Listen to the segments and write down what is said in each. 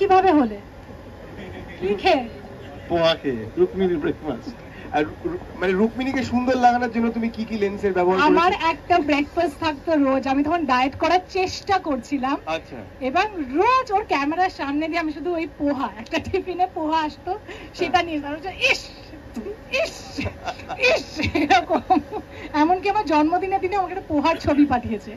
কিভাবে হলে কি খেয়ে পোহা খেয়ে রুকমিনি ব্রেকফাস্ট। আর মানে রুকমিনিকে সুন্দর লাগানোর জন্য তুমি কি কি লেন্সের ব্যবহার করেছো? আমার একটা ব্রেকফাস্ট থাকতো রোজ। আমি তখন ডায়েট করার চেষ্টা করছিলাম। আচ্ছা। এবং রোজ ওর ক্যামেরার সামনে দিয়ে আমি শুধু ওই পোহা, একটা টিফিনে পোহা আসতো, সেটা নিয়ে ইস ইস ইস এরকম। এমনকি আমার জন্মদিনের দিনে আমাকে একটা পোহার ছবি পাঠিয়েছে।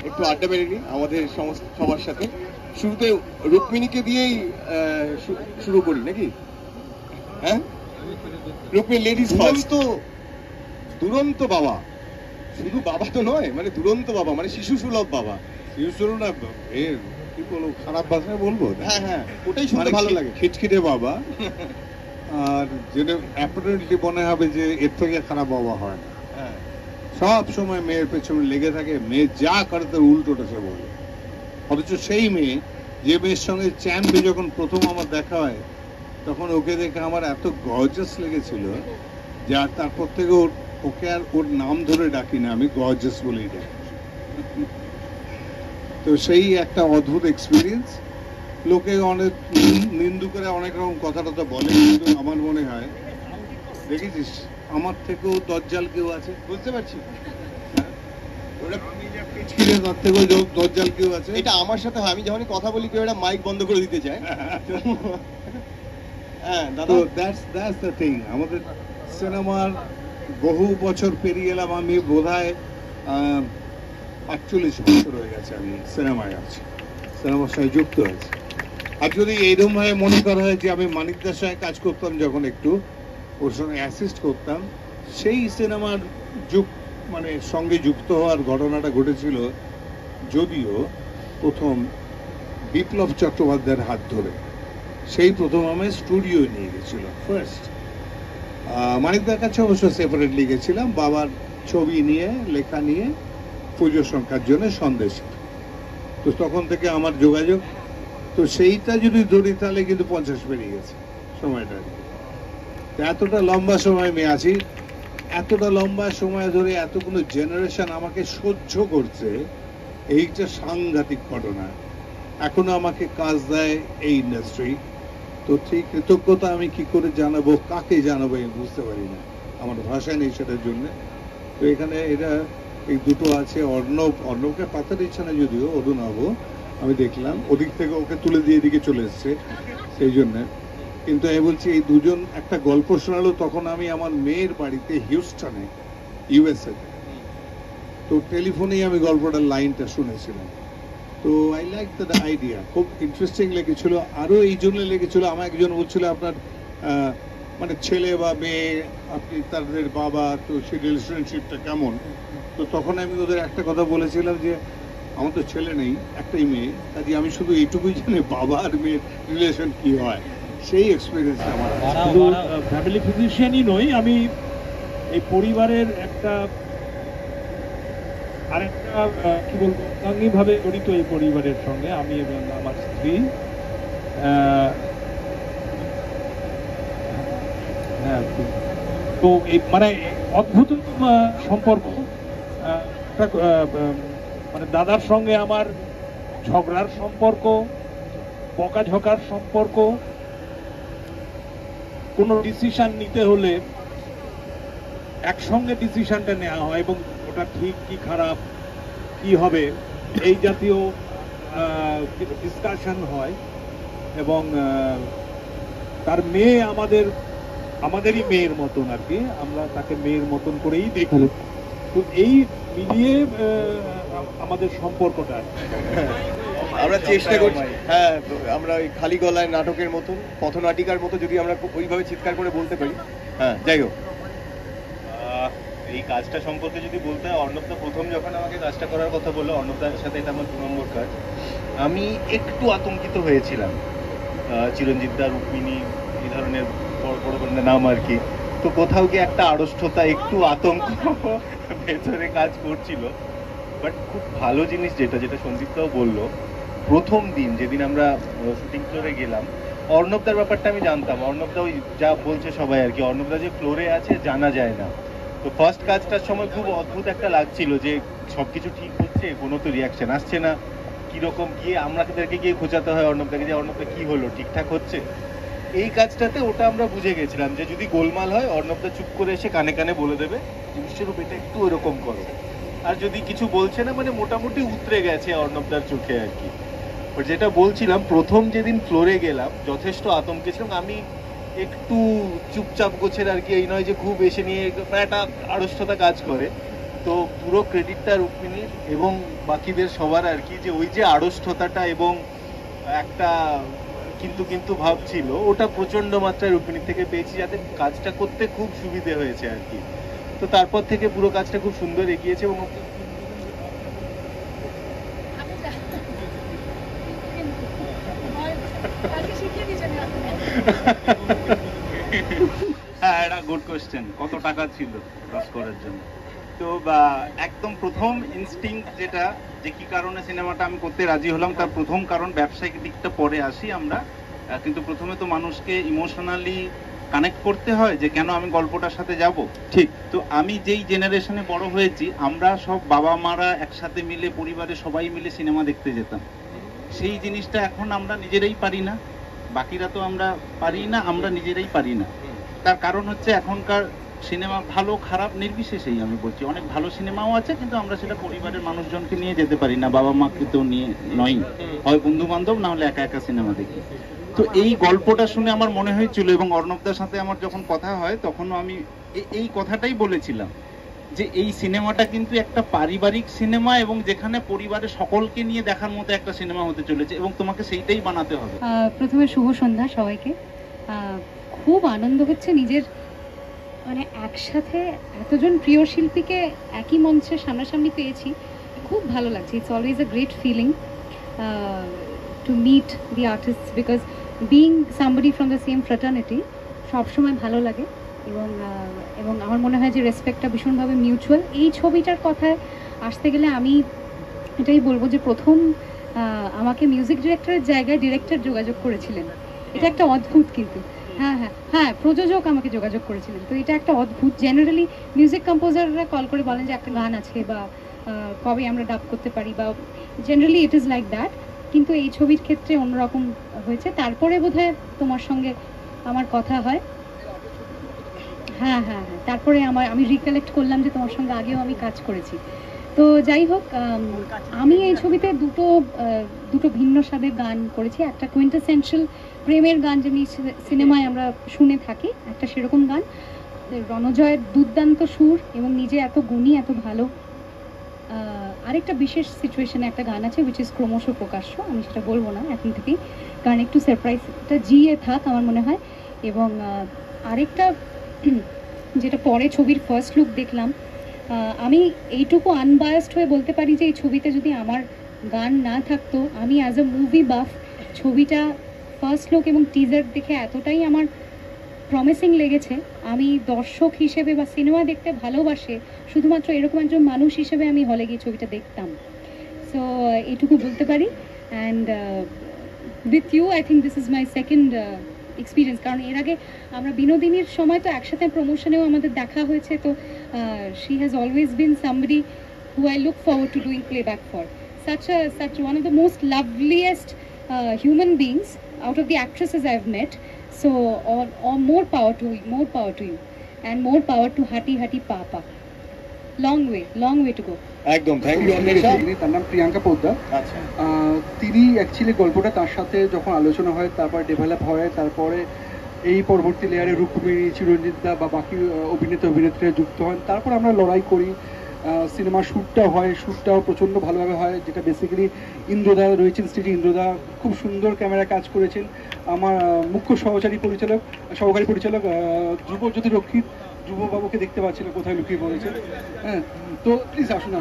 একটু আড্ডা মেরে নি আমাদের সমস্ত সবার সাথে। শুরুতে রুকমিনিকে দিয়েই শুরু করি নাকি? হ্যাঁ, রুকমিনি লেডিস ফার্স্ট। দুরন্ত বাবা, শুধু বাবা তো নয়, মানে দুরন্ত বাবা, মানে শিশু সুলভ বাবা। শিশু সুলভ না, কি বলবো, খারাপ ভাষায় বলবো? হ্যাঁ হ্যাঁ, ওটাই শুনতে ভালো লাগে। খিটখিটে বাবা, আর যেটা অ্যাপারেন্টলি মনে হবে যে এর থেকে খারাপ বাবা হয় না। সব সময় মেয়ের পেছনে লেগে থাকে, মেয়ে যা করে তার উল্টোটা সে বলে। অথচ সেই মেয়ে, যে মেয়ের সঙ্গে চ্যাম্পে যখন প্রথম আমার দেখা হয়, তখন ওকে দেখে আমার এত গর্জাস লেগেছিল, যা তারপর থেকে ওকে আর ওর নাম ধরে ডাকি না, আমি গর্জাস বলেই ডাকি। তো সেই একটা অদ্ভুত এক্সপিরিয়েন্স। লোকে অনেক নিন্দু করে অনেক রকম কথা টথা বলে, কিন্তু আমার মনে হয়, দেখেছিস আমার থেকেও দজ্জাল কেউ আছে, বুঝতে পারছি। তার থেকেও দজ্জাল কেউ আছে। এটা আমার সাথে হয়, আমি যখনই কথা বলি কেউ একটা মাইক বন্ধ করে দিতে চায়। হ্যাঁ দাদা, দ্যাটস দ্য থিং। আমাদের সিনেমার বহু বছর পেরিয়ে এলাম, আমি বোধহয় ৪৫ বছর হয়ে গেছে আমি সিনেমায় আছি, সিনেমার সঙ্গে যুক্ত আছি। আর যদি এইরকম ভাবে মনে করা হয় যে আমি মানিকদার সঙ্গে কাজ করতাম, যখন একটু ওর সঙ্গে অ্যাসিস্ট করতাম, সেই সিনেমার মানে সঙ্গে যুক্ত হওয়ার ঘটনাটা ঘটেছিল যদিও প্রথম বিপ্লব চট্টোপাধ্যায়ের হাত ধরে। সেই প্রথম আমায় স্টুডিও নিয়ে গেছিল ফার্স্ট। মানিকদার কাছে অবশ্য সেপারেটলি গেছিলাম, বাবার ছবি নিয়ে, লেখা নিয়ে, পুজো সংখ্যার জন্য সন্দেশ। তো তখন থেকে আমার যোগাযোগ। তো সেইটা যদি ধরি তাহলে কিন্তু 50 পেরিয়ে গেছে সময়টা। এতটা লম্বা সময় আমি আছি, এতটা লম্বা সময় ধরে এতগুলো জেনারেশন আমাকে সহ্য করছে, এইটা সাংঘাতিক ঘটনা। এখনো আমাকে কাজ দেয় এই ইন্ডাস্ট্রি। তো ঠিক কৃতজ্ঞতা আমি কি করে জানাবো, কাকে জানাবো আমি বুঝতে পারি না, আমার ভাষা নেই সেটার জন্য। তো এখানে এটা এই দুটো আছে, অর্ণবকে পাতার ইচ্ছা না যদিও, অরুণাভ আমি দেখলাম ওদিক থেকে ওকে তুলে দিয়ে এদিকে চলে এসছে, সেই জন্যে। কিন্তু আমি বলছি এই দুজন একটা গল্প শোনালো, তখন আমি আমার মেয়ের বাড়িতে হিউস্টনে, ইউএসএ। তো টেলিফোনেই আমি গল্পটার লাইনটা শুনেছিলাম। তো আই লাইক দ্য আইডিয়া, খুব ইন্টারেস্টিং লেগেছিল। আরো এই জন্য লেগেছিল, আমার একজন বলছিল আপনার মানে ছেলে বা মেয়ে, আপনি তাদের বাবা, তো সেই রিলেশনশিপটা কেমন? তো তখন আমি ওদের একটা কথা বলেছিলাম যে আমার তো ছেলে নেই, একটাই মেয়ে, কাজে আমি শুধু এইটুকুই জানি বাবা আর মেয়ের রিলেশন কি হয়। সেই এক্সপিরিয়েন্সটা আমার। শুধু ফ্যামিলি ফিজিশিয়ানই নই, আমি এই পরিবারের একটা আরেকটা কি বলবো, অঙ্গাঙ্গিভাবে জড়িত এই পরিবারের সঙ্গে, আমি এবং আমার স্ত্রী। হ্যাঁ, তো এই মানে অদ্ভুত সম্পর্ক। মানে দাদার সঙ্গে আমার ঝগড়ার সম্পর্ক, বকাঝকার সম্পর্ক, কোনো ডিসিশন নিতে হলে একসঙ্গে ডিসিশনটা নেওয়া হয়, এবং ওটা ঠিক কি খারাপ কি হবে এই জাতীয় ডিসকাশন হয়। এবং তার মেয়ে আমাদেরই মেয়ের মতন আর কি, আমরা তাকে মেয়ের মতন করেই দেখি। তো এই মিলিয়ে আমাদের সম্পর্কটা আর কি। আমরা চেষ্টা করছি, হ্যাঁ, আমরা ওই খালি গলায় নাটকের মতন, পথনাটিকার মতো যদি আমরা ওইভাবে চিৎকার করে বলতে পারি। হ্যাঁ, যাই হোক, এই কাজটা সম্পর্কে যদি বলতে হয়, অর্ণবদা প্রথম যখন আমাকে কাজটা করার কথা বললো, অর্ণবদার সাথে এটা আমার 2 নম্বর কাজ, আমি একটু আতঙ্কিত হয়েছিলাম। চিরঞ্জিত দা, রুক্মিণী, এই ধরনের বড় বড় নাম আর কি, তো কোথাও কি একটা আড়ষ্ঠতা, একটু আতঙ্ক ভেতরে কাজ করছিল। বাট খুব ভালো জিনিস যেটা সন্দীপদাও বললো, প্রথম দিন যেদিন আমরা শুটিং ফ্লোরে গেলাম, অর্ণবদার ব্যাপারটা আমি জানতাম। অর্ণবদা ওই যা বলছে সবাই আর কি, অর্ণবদা যে ফ্লোরে আছে জানা যায় না। তো ফার্স্ট কাজটার সময় খুব অদ্ভুত একটা লাগছিল যে সবকিছু ঠিক হচ্ছে, কোনো তো রিয়াকশন আসছে না, কিরকম গিয়ে আমাদেরকে গিয়ে খোঁচাতে হয় অর্ণবদাকে যে অর্ণবদা কি হলো, ঠিকঠাক হচ্ছে। এই কাজটাতে ওটা আমরা বুঝে গেছিলাম যে যদি গোলমাল হয়, অর্ণবদা চুপ করে এসে কানে কানে বলে দেবে বিশ্বরূপ এটা একটু ওরকম করো। আর যদি কিছু বলছে না, মানে মোটামুটি উতরে গেছে অর্ণবদার চোখে আর কি। যেটা বলছিলাম, প্রথম যেদিন ফ্লোরে গেলাম যথেষ্ট আতঙ্কে ছিলাম আমি, একটু চুপচাপ গোছের আর কি, এই নয় যে খুব এসে নিয়ে একটা আড়ষ্টতা কাজ করে। তো পুরো ক্রেডিটটা রুক্মিণীর এবং বাকিদের সবার আর কি, যে ওই যে আড়ষ্টতাটা এবং একটা কিন্তু ভাব ছিল, ওটা প্রচন্ড মাত্রায় রুক্মিণীর থেকে পেয়েছি, যাতে কাজটা করতে খুব সুবিধে হয়েছে আর কি। তো তারপর থেকে পুরো কাজটা খুব সুন্দর এগিয়েছে এবং হ্যাঁ, এটা গুড কোয়েশ্চেন। কত টাকা ছিল ক্রস করার জন্য? তো একদম প্রথম ইনস্টিংক্ট যেটা, যে কি কারণে সিনেমাটা আমি করতে রাজি হলাম, তার প্রথম কারণ ব্যবসায়িক দিকটা পরে আসি আমরা, কিন্তু প্রথমে তো মানুষকে ইমোশনালি কানেক্ট করতে হয় যে কেন আমি গল্পটার সাথে যাব। ঠিক, তো আমি যেই জেনারেশনে বড় হয়েছি, আমরা সব বাবা মারা একসাথে মিলে, পরিবারে সবাই মিলে সিনেমা দেখতে যেতাম। সেই জিনিসটা এখন আমরা নিজেরাই পারি না, বাকিরা তো আমরা পারি না, আমরা নিজেরাই পারি না। তার কারণ হচ্ছে এখনকার সিনেমা ভালো খারাপ নির্বিশেষেই আমি বলছি, অনেক ভালো সিনেমাও আছে, কিন্তু আমরা সেটা পরিবারের মানুষজনকে নিয়ে যেতে পারি না, বাবা মাকে তো নিয়ে নয়, হয় বন্ধু বান্ধব, না হলে একা একা সিনেমা দেখি। তো এই গল্পটা শুনে আমার মনে হয়েছিল, এবং অর্ণবদার সাথে আমার যখন কথা হয় তখনও আমি এই কথাটাই বলেছিলাম যে এই সিনেমাটা কিন্তু একটা পারিবারিক সিনেমা, এবং যেখানে পরিবারের সকলকে নিয়ে দেখার মতো একটা সিনেমা হতে চলেছে, এবং তোমাকে সেইটাই বানাতে হবে। প্রথমে শুভ সন্ধ্যা সবাইকে। খুব আনন্দ হচ্ছে নিজের, মানে একসাথে এতজন প্রিয় শিল্পীকে একই মঞ্চে সামনাসামনি পেয়েছি, খুব ভালো লাগছে। It's always a great feeling to meet the artists, because being somebody from the same fraternity সবসময় ভালো লাগে, এবং আমার মনে হয় যে রেসপেক্টটা ভীষণভাবে মিউচুয়াল। এই ছবিটার কথায় আসতে গেলে আমি এটাই বলবো যে প্রথম আমাকে মিউজিক ডিরেক্টরের জায়গায় ডিরেক্টর যোগাযোগ করেছিলেন। এটা একটা অদ্ভুত, কিন্তু হ্যাঁ প্রযোজক আমাকে যোগাযোগ করেছিলেন। তো এটা একটা অদ্ভুত। জেনারেলি মিউজিক কম্পোজাররা কল করে বলেন যে একটা গান আছে, বা কবে আমরা ডাব করতে পারি, বা generally it is like that. কিন্তু এই ছবির ক্ষেত্রে অন্যরকম হয়েছে। তারপরে বোধহয় তোমার সঙ্গে আমার কথা হয়। হ্যাঁ, তারপরে আমি রিকালেক্ট করলাম যে তোমার সঙ্গে আগেও আমি কাজ করেছি। তো যাই হোক, আমি এই ছবিতে দুটো ভিন্ন স্বাদের গান করেছি। একটা কোইন্টেসেনশিয়াল প্রেমের গান, যেমনি সিনেমায় আমরা শুনে থাকি, একটা সেরকম গান। রণজয়ের দুর্দান্ত সুর এবং নিজে এত গুণী, এত ভালো। আরেকটা বিশেষ সিচুয়েশনে একটা গান আছে, উইচ ইজ ক্রমশ প্রকাশ্য, আমি সেটা বলবো না এখন থেকেই, কারণ একটু সারপ্রাইজটা জিয়ে থাক আমার মনে হয়। এবং আরেকটা যেটা পরে ছবির ফার্স্ট লুক দেখলাম, আমি এইটুকু আনবায়াসড হয়ে বলতে পারি যে এই ছবিতে যদি আমার গান না থাকতো, আমি অ্যাজ আ মুভি বাফ ছবিটা ফার্স্ট লুক এবং টিজার দেখে এতটাই আমার প্রমিসিং লেগেছে, আমি দর্শক হিসেবে বা সিনেমা দেখতে ভালোবাসে শুধুমাত্র এরকম একজন মানুষ হিসেবে আমি হলে গিয়ে ছবিটা দেখতাম। সো এইটুকু বলতে পারি। And with you I think this is my second experience, কারণ এর আগে আমরা বিনোদিনীর সময় তো একসাথে প্রমোশনেও আমাদের দেখা হয়েছে। তো she has always been somebody who I look forward to doing playback for, such one of the most loveliest human beings out of the actresses I've met. So or more power to you, and more power to Hati Papa. Long way to go. একদম, thank you Anwesha. তার নাম প্রিয়াঙ্কা পোদ্দার। আচ্ছা, তিনি actually গল্পটা তার সাথে যখন আলোচনা হয়, তারপর ডেভেলপ হয়, তারপরে এই পরবর্তী লেয়ারে রুক্মিণী, চিরঞ্জিত দা বা বাকি অভিনেতা অভিনেত্রীরা যুক্ত হন, তারপর আমরা লড়াই করি, সিনেমার শ্যুটটাও প্রচণ্ড ভালোভাবে হয়, যেটা বেসিক্যালি ইন্দ্রদা রয়েছেন স্টেজে। ইন্দ্রদা খুব সুন্দর ক্যামেরা কাজ করেছেন। আমার মুখ্য সহকারী পরিচালক ধ্রুবজ্যোতি রক্ষিত, ধ্রুববাবুকে দেখতে পাচ্ছি না, কোথায় লুকিয়ে পড়েছেন। হ্যাঁ, তো প্লিজ আসুন।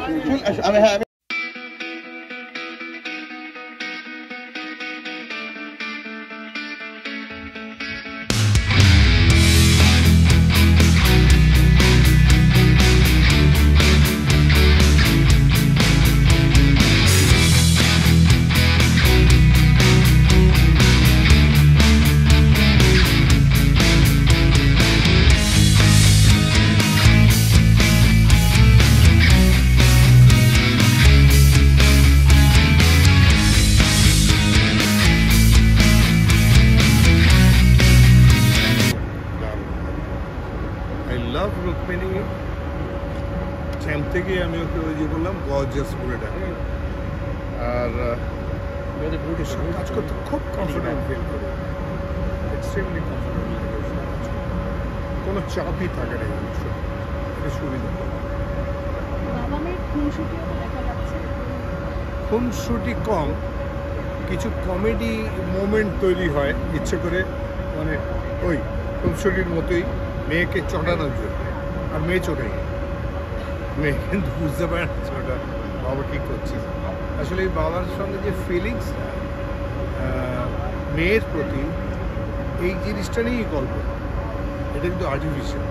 রুক্মিণী চ্যাম্প থেকে আমি ওকে ওই যে বললাম গর্জিয়াস বলে ডাকি, আর কাজ করতে খুব কমফোর্টেবল ফিল করি, এক্সট্রিমলি কমফোর্টেবল, কোনো চাপই থাকে না, সুবিধা। খুনসুটি কম, কিছু কমেডি মোমেন্ট তৈরি হয় ইচ্ছে করে, মানে ওই খুনসুটির মতোই মেয়েকে চটানোর জন্য, আর মেয়ে চটাই, মেয়ে কিন্তু বুঝতে পারে না ওটা বাবা কী করছে। আসলে এই বাবার সঙ্গে যে ফিলিংস মেয়ের প্রতি, এই জিনিসটা নিয়েই গল্প, এটা কিন্তু আর্টিফিশিয়াল,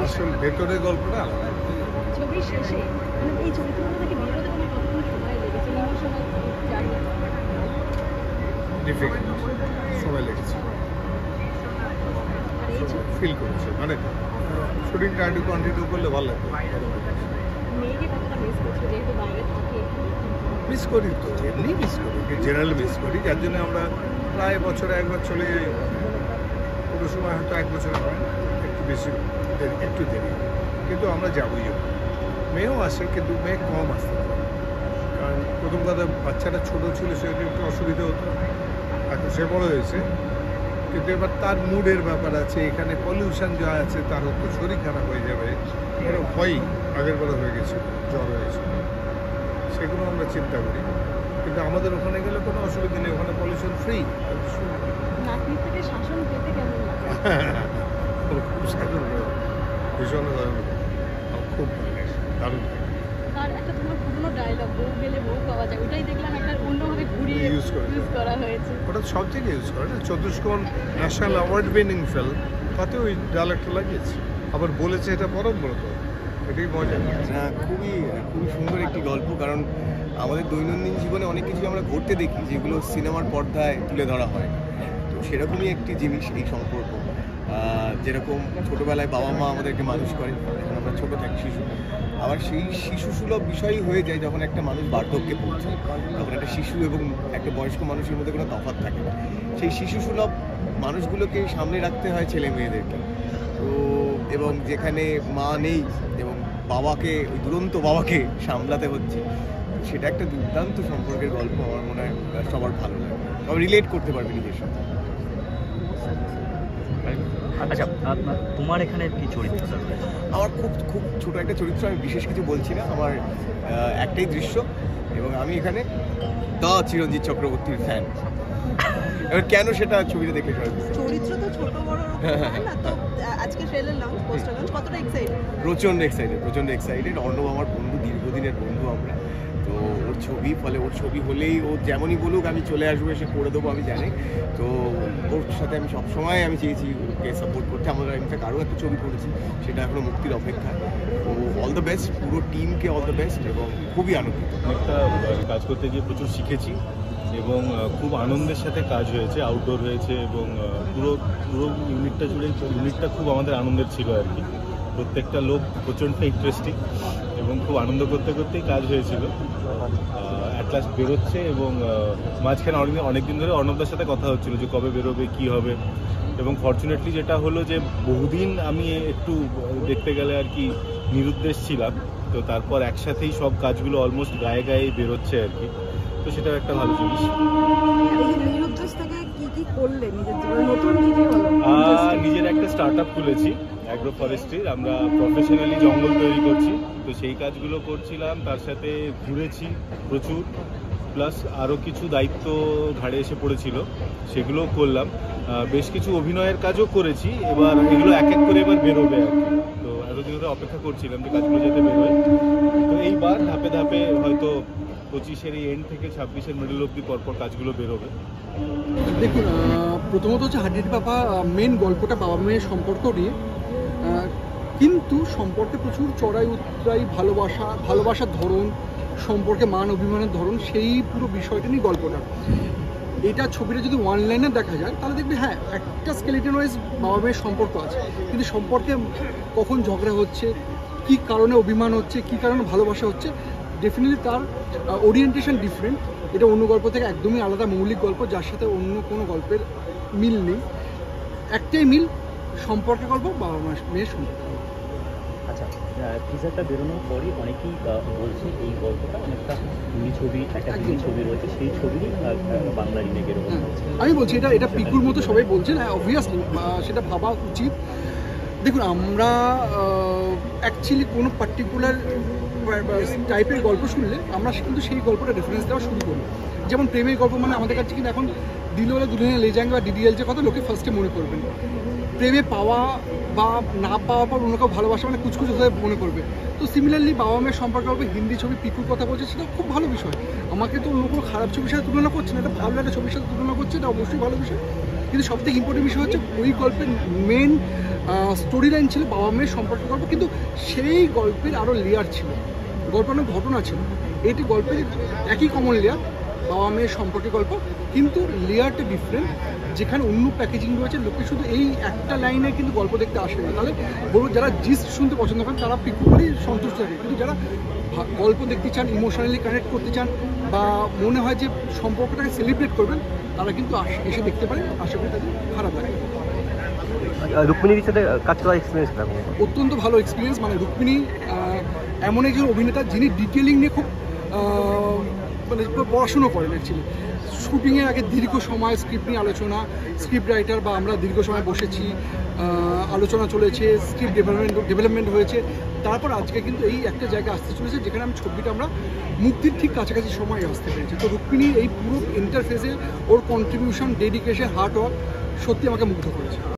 আসল ভেতরের গল্পটা আলাদা। ডিফিকাল্ট, সময় লেগেছে, ফিল করেছে, মানে শুটিংটা একটু কন্টিনিউ করলে ভালো লাগবে। মিস করি তো, এমনি মিস করি, জেনারেল মিস করি, যার জন্য আমরা প্রায় বছরে একবার চলে যাই, কোনো সময় হয়তো এক বছর হয়, একটু বেশি একটু দেরি, কিন্তু আমরা যাবোই। মেয়েও আসে, কিন্তু মেয়ে কম আসতে পারে, কারণ প্রথম কথা বাচ্চাটা ছোটো ছিল, সেটা একটু অসুবিধা হতো, এখন সে বড় হয়েছে, কিন্তু এবার তার মুডের ব্যাপার আছে, এখানে পলিউশন যা আছে, তার হয়তো শরীর খারাপ হয়ে যাবে, এর ভয়ই আগের বেলা হয়ে গেছে, জ্বর হয়েছে, সেগুলো আমরা চিন্তা করি। কিন্তু আমাদের ওখানে গেলে কোনো অসুবিধা নেই, ওখানে পলিউশন ফ্রি। খুব শাসন করে, ভীষণ খুব দারুণ। ওটা সব জায়গায় ইউজ করে না, চতুষ্কোণ ন্যাশনাল অ্যাওয়ার্ড উইনিং ফিল্ম, তাতে ওই ডায়লগটা লাগিয়েছে, আবার বলেছে এটা পরম ব্রত, এটাই মজা। খুবই খুবই সুন্দর একটি গল্প, কারণ আমাদের দৈনন্দিন জীবনে অনেক কিছু আমরা ঘটতে দেখি যেগুলো সিনেমার পর্দায় তুলে ধরা হয়, তো সেরকমই একটি জিনিস এই সম্পর্ক। যেরকম ছোটোবেলায় বাবা মা আমাদেরকে মানুষ করে, যখন আমরা ছোটো থাকি শিশু, আবার সেই শিশুসুলভ বিষয়ই হয়ে যায় যখন একটা মানুষ বার্ধক্যে পৌঁছায়, তখন একটা শিশু এবং একটা বয়স্ক মানুষের মধ্যে কোনো তফাৎ থাকে না, সেই শিশুসুলভ মানুষগুলোকে সামনে রাখতে হয় ছেলে মেয়েদেরকে। তো এবং যেখানে মা নেই এবং বাবাকে, ওই দুরন্ত বাবাকে সামলাতে হচ্ছে, সেটা একটা দুর্দান্ত সম্পর্কের গল্প। আমার মনে হয় সবার ভালো লাগে, সবাই রিলেট করতে পারবে নিজের সাথে। আচ্ছা, তোমার এখানে কি চরিত্র? আমার খুব খুব ছোট একটা চরিত্র, আমি বিশেষ কিছু বলছি না, আমার একটাই দৃশ্য, এবং আমি এখানে দা চিরঞ্জিত চক্রবর্তীর ফ্যান। এবার কেন সেটা ছবিটা দেখে চরিত্র তো ছোট বড় না, তো আজকে ট্রেলার লঞ্চ, পোস্টার লঞ্চ, কতটা এক্সাইটেড? প্রচন্ড এক্সাইটেড। অর্ণব আমার বন্ধু, দীর্ঘদিনের বন্ধু আমরা, তো ওর ছবি, ফলে ওর ছবি হলেই ও যেমনই বলুক আমি চলে আসবো, এসে করে দেবো, আমি জানি। তো ওর সাথে আমি সবসময় আমি চেয়েছি ওকে সাপোর্ট করতে। আমরা ইনফ্যাক্ট আরও একটা ছবি করেছি, সেটা এখনও মুক্তির অপেক্ষা। তো অল দ্য বেস্ট, পুরো টিমকে অল দ্য বেস্ট, এবং খুবই আনন্দিত। একটা কাজ করতে গিয়ে প্রচুর শিখেছি, এবং খুব আনন্দের সাথে কাজ হয়েছে, আউটডোর হয়েছে, এবং পুরো ইউনিটটা জুড়ে, ইউনিটটা খুব আমাদের আনন্দের ছিল আর কি। প্রত্যেকটা লোক প্রচণ্ড ইন্টারেস্টিং, এবং খুব আনন্দ করতে করতেই কাজ হয়েছিল। অ্যাট লাস্ট বেরোচ্ছে, এবং মাঝখানে অনেকদিন ধরে অর্ণবদার সাথে কথা হচ্ছিল যে কবে বেরোবে, কী হবে, এবং ফর্চুনেটলি যেটা হলো যে বহুদিন আমি একটু দেখতে গেলে আর কি নিরুদ্দেশ ছিলাম, তো তারপর একসাথেই সব কাজগুলো অলমোস্ট গায়ে গায়ে বেরোচ্ছে আর কি, তো সেটাও একটা ভালো জিনিস। নিরুদ্দেশ থেকে কি কি করলে নিজের জীবনে নতুন কি কি হলো? নিজের একটা স্টার্টআপ খুলেছি অ্যাগ্রো ফরেস্ট্রির। আমরা প্রফেশনালি জঙ্গল তৈরি করছি, তো সেই কাজগুলো করছিলাম, তার সাথে ঘুরেছি প্রচুর, প্লাস আরও কিছু দায়িত্ব ঘাড়ে এসে পড়েছিল, সেগুলোও করলাম। বেশ কিছু অভিনয়ের কাজও করেছি, এবার এগুলো এক এক করে এবার বেরোবে আর কি। তো এতদিন ধরে অপেক্ষা করছিলাম যে কাজগুলো যাতে বেরোয়, তো এইবার ধাপে ধাপে হয়তো 25-এর এই এন্ড থেকে 26-এর মিডল অব্দি পরপর কাজগুলো বেরোবে। দেখুন, প্রথমত হচ্ছে হাড্ডির পাপা মেন গল্পটা বাবা মেয়ের সম্পর্ক নিয়ে, কিন্তু সম্পর্কে প্রচুর চড়াই উতরাই, ভালোবাসার ধরন, সম্পর্কে মান অভিমানের ধরন, সেই পুরো বিষয়টা নিয়ে গল্পটা। এটা ছবিটা যদি ওয়ান লাইনে দেখা যায় তাহলে দেখবি হ্যাঁ একটা স্কেলেটন ওয়াইজ বাবা মেয়ের সম্পর্ক আছে, কিন্তু সম্পর্কে কখন ঝগড়া হচ্ছে, কী কারণে অভিমান হচ্ছে, কী কারণে ভালোবাসা হচ্ছে, ডেফিনেটলি তার ওরিয়েন্টেশন ডিফারেন্ট। এটা অন্য গল্প থেকে একদমই আলাদা মৌলিক গল্প, যার সাথে অন্য কোনো গল্পের মিল নেই। একটাই মিল, সম্পর্কের গল্প, বাবা মেয়ের সম্পর্ক। আচ্ছা, টিজারটা বেরোনোর পরই অনেকেই বলছে এই গল্পটা অনেকটা হিন্দি ছবি, একটা হিন্দি ছবি রয়েছে, সেই ছবিরই বাংলা রিমেক এরকম হচ্ছে। আমি বলছি এটা পিকুর মতো সবাই বলছেন, অবভিয়াসলি সেটা ভাবা উচিত। দেখুন, আমরা অ্যাকচুয়ালি কোনো পার্টিকুলার টাইপের গল্প শুনলে আমরা কিন্তু সেই গল্পটা রেফারেন্স দেওয়া শুরু করি। যেমন প্রেমের গল্প মানে আমাদের কাছে কিন্তু এখন দিলওয়ালা দুলহানিয়া লে যায়েঙ্গে বা ডিডিএলজের কথা লোকে ফার্স্টে মনে করবেন। প্রেমে পাওয়া বা না পাওয়ার পর অন্য কেউ ভালোবাসা মানে কুচকুচ হয়ে মনে করবে। তো সিমিলারলি বাবা মেয়ের সম্পর্কে গল্প, হিন্দি ছবি পিকুর কথা বলছে, সেটা খুব ভালো বিষয়। আমাকে তো অন্য কোনো খারাপ ছবির সাথে তুলনা করছে না, এটা ভালো একটা ছবির সাথে তুলনা করছে, এটা অবশ্যই ভালো বিষয়। কিন্তু সবথেকে ইম্পর্টেন্ট বিষয় হচ্ছে ওই গল্পের মেন স্টোরি লাইন ছিল বাবা মেয়ের সম্পর্কের গল্প, কিন্তু সেই গল্পের আরও লেয়ার ছিল, গল্পের অনেক ঘটনা ছিল। এইটি গল্পের একই কমন লেয়ার, বাবা মেয়ের সম্পর্কের গল্প, কিন্তু লেয়ারটা ডিফারেন্ট। যেখানে অন্য প্যাকেজিং রয়েছে, লোকে শুধু এই একটা লাইনে কিন্তু গল্প দেখতে আসে না। তাহলে বলবো যারা জিস্ট শুনতে পছন্দ করেন তারা পিকু করেই সন্তুষ্ট থাকে, কিন্তু যারা গল্প দেখতে চান, ইমোশনালি কানেক্ট করতে চান, বা মনে হয় যে সম্পর্কটাকে সেলিব্রেট করবেন, তারা কিন্তু এসে দেখতে পারেন। আশা করি তাদের খারাপ লাগে। রুক্মিণীর সাথে কাজ করার এক্সপিরিয়েন্স কেমন? অত্যন্ত ভালো এক্সপিরিয়েন্স। মানে রুক্মিণী এমন একজন অভিনেতা যিনি ডিটেলিং নিয়ে খুব মানে পড়াশুনো করেন। অ্যাকচুয়ালি শুটিংয়ের আগে দীর্ঘ সময় স্ক্রিপ্ট নিয়ে আলোচনা, স্ক্রিপ্ট রাইটার বা আমরা দীর্ঘ সময় বসেছি, আলোচনা চলেছে, স্ক্রিপ্ট ডেভেলপমেন্ট হয়েছে, তারপর আজকে কিন্তু এই একটা জায়গায় আসতে চলেছে যেখানে আমি ছবিটা আমরা মুক্তির ঠিক কাছাকাছি সময় আসতে পেরেছি। তো রুক্মিণী এই পুরো ইন্টারফেসে ওর কন্ট্রিবিউশন, ডেডিকেশন, হার্ড ওয়ার্ক সত্যি আমাকে মুগ্ধ করেছে।